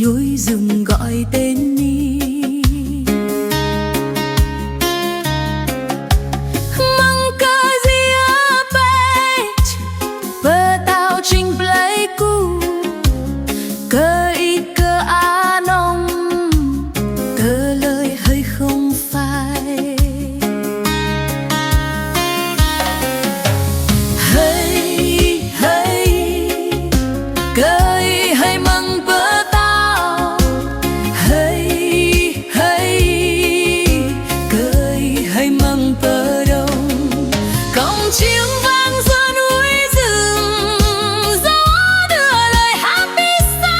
núi rừng gọi tên mi măng cơ ria pet bơ tao trình play cu cơ y cơ a nông cơ lời hơi không phai hey hey cơ y hay măng bơ chiếng vang giữa núi rừng gió đưa lời hát đi xa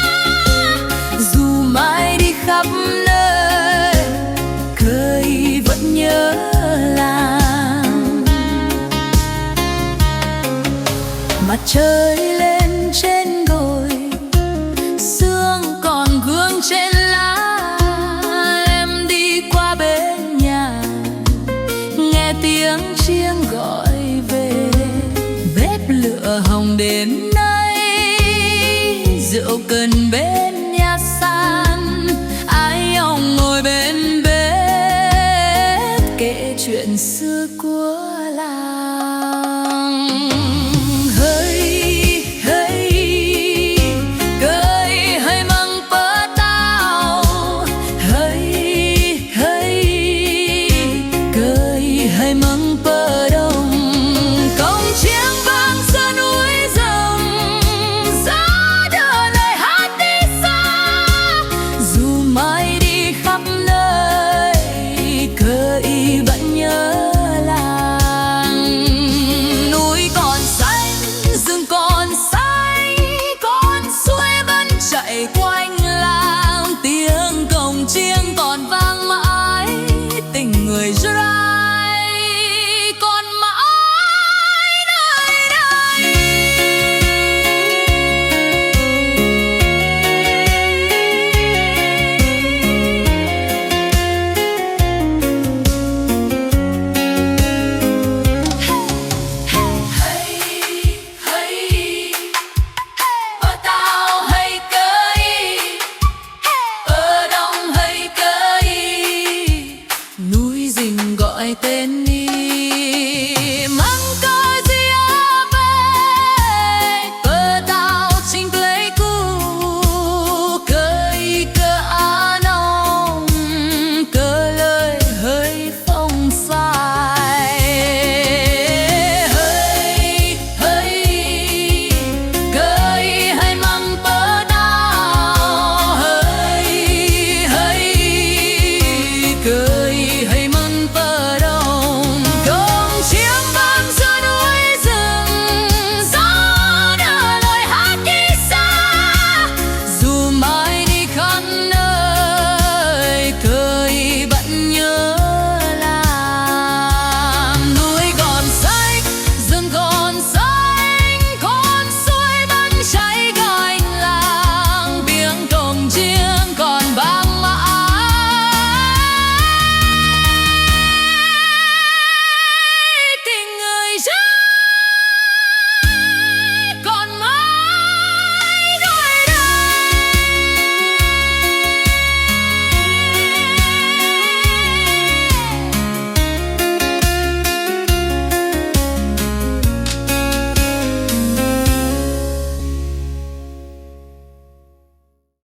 dù mai đi khắp nơi cười vẫn nhớ làng mặt trời lên trên đồi sương còn vương trên